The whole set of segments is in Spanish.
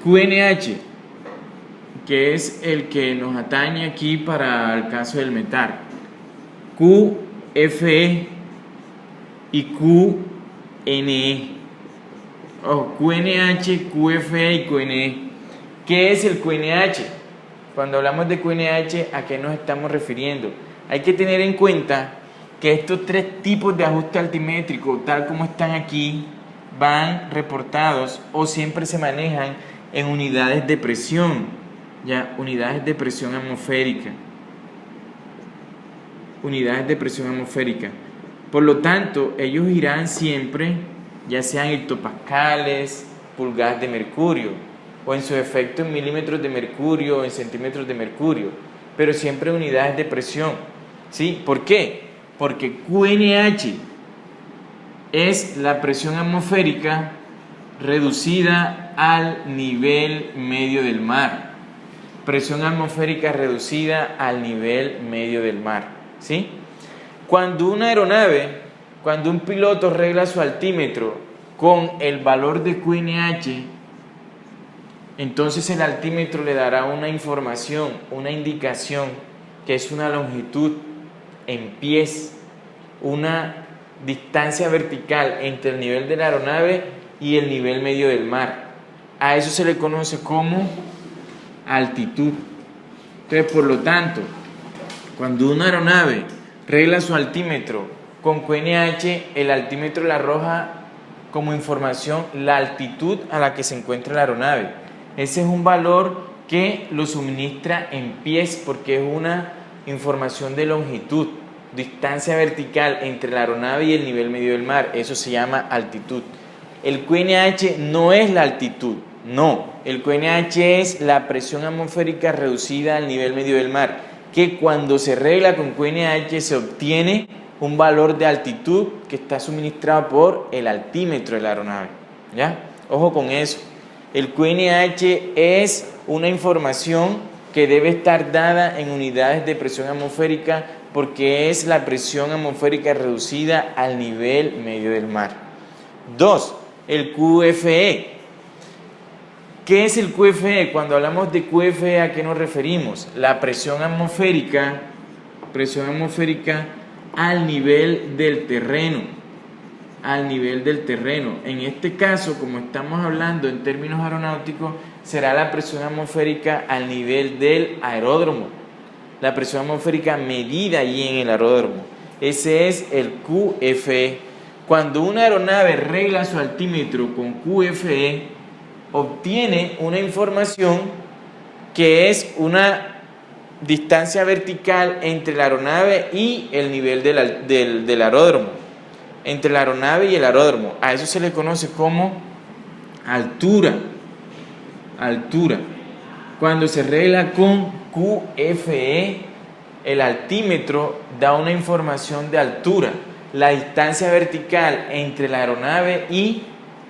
QNH, que es el que nos atañe aquí para el caso del metal. QFE y QNE. Ojo, QNH, QFE y QNE. ¿Qué es el QNH? Cuando hablamos de QNH, ¿a qué nos estamos refiriendo? Hay que tener en cuenta que estos tres tipos de ajuste altimétrico, tal como están aquí, van reportados o siempre se manejan en unidades de presión, ya, unidades de presión atmosférica. Unidades de presión atmosférica. Por lo tanto, ellos irán siempre, ya sean hectopascales, pulgadas de mercurio, o en su efecto en milímetros de mercurio o en centímetros de mercurio, pero siempre unidades de presión. ¿Sí? ¿Por qué? Porque QNH es la presión atmosférica reducida al nivel medio del mar. Presión atmosférica reducida al nivel medio del mar. ¿Sí? Cuando una aeronave, cuando un piloto regla su altímetro con el valor de QNH, entonces el altímetro le dará una información, una indicación, que es una longitud en pies, una distancia vertical entre el nivel de la aeronave y el nivel medio del mar. A eso se le conoce como altitud. Entonces, por lo tanto, cuando una aeronave regla su altímetro con QNH, el altímetro le arroja como información la altitud a la que se encuentra la aeronave. Ese es un valor que lo suministra en pies porque es una información de longitud, distancia vertical entre la aeronave y el nivel medio del mar. Eso se llama altitud. El QNH no es la altitud, no. El QNH es la presión atmosférica reducida al nivel medio del mar, que cuando se regla con QNH se obtiene un valor de altitud que está suministrado por el altímetro de la aeronave. ¿Ya? Ojo con eso. El QNH es una información que debe estar dada en unidades de presión atmosférica porque es la presión atmosférica reducida al nivel medio del mar. 2. El QFE. ¿Qué es el QFE? Cuando hablamos de QFE, ¿a qué nos referimos? La presión atmosférica al nivel del terreno. Al nivel del terreno. En este caso, como estamos hablando en términos aeronáuticos, será la presión atmosférica al nivel del aeródromo. La presión atmosférica medida allí en el aeródromo. Ese es el QFE. Cuando una aeronave regla su altímetro con QFE, obtiene una información que es una distancia vertical entre la aeronave y el nivel del aeródromo. Entre la aeronave y el aeródromo. A eso se le conoce como altura. Altura. Cuando se regla con QFE, el altímetro da una información de altura, la distancia vertical entre la aeronave y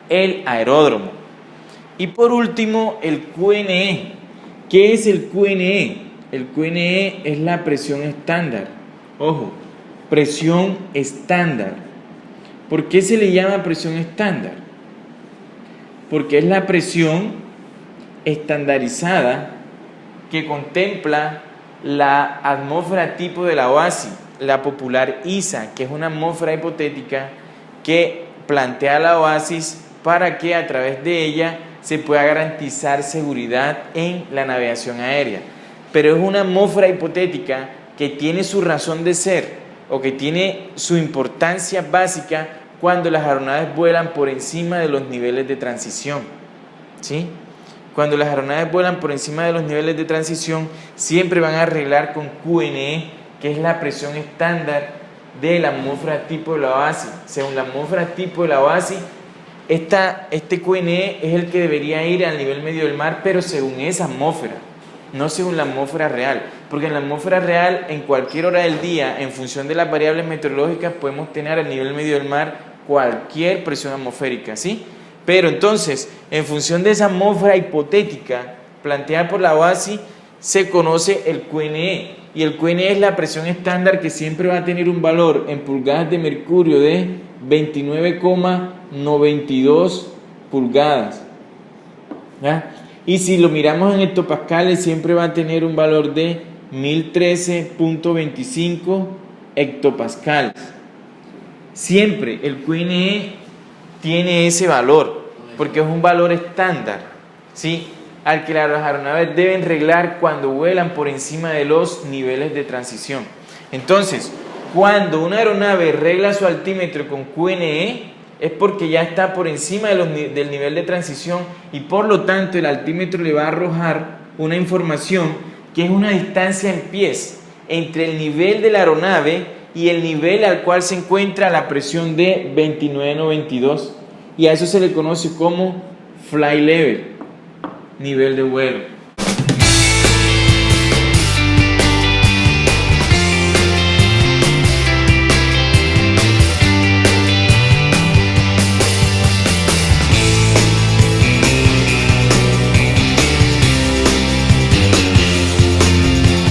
el aeródromo. Y por último, el QNE. ¿Qué es el QNE? El QNE es la presión estándar. Ojo, presión estándar. ¿Por qué se le llama presión estándar? Porque es la presión estandarizada que contempla la atmósfera tipo de la OASI, la popular ISA, que es una atmósfera hipotética que plantea la OASIS para que a través de ella se pueda garantizar seguridad en la navegación aérea. Pero es una atmósfera hipotética que tiene su razón de ser o que tiene su importancia básica cuando las aeronaves vuelan por encima de los niveles de transición. ¿Sí? Cuando las aeronaves vuelan por encima de los niveles de transición, siempre van a arreglar con QNE, que es la presión estándar de la atmósfera tipo de la OASI. Según la atmósfera tipo de la OASI, este QNE es el que debería ir al nivel medio del mar, pero según esa atmósfera, no según la atmósfera real. Porque en la atmósfera real, en cualquier hora del día, en función de las variables meteorológicas, podemos tener al nivel medio del mar cualquier presión atmosférica, ¿sí? Pero entonces, en función de esa atmósfera hipotética planteada por la OASI, se conoce el QNE. Y el QNE es la presión estándar que siempre va a tener un valor en pulgadas de mercurio de 29,92 pulgadas. ¿Ya? Y si lo miramos en hectopascales, siempre va a tener un valor de 1013.25 hectopascales. Siempre el QNE tiene ese valor, porque es un valor estándar, ¿sí? Al que las aeronaves deben reglar cuando vuelan por encima de los niveles de transición. Entonces, cuando una aeronave regla su altímetro con QNE, es porque ya está por encima del nivel de transición y por lo tanto el altímetro le va a arrojar una información que es una distancia en pies entre el nivel de la aeronave y el nivel al cual se encuentra la presión de 2992, y a eso se le conoce como flight level, nivel de vuelo.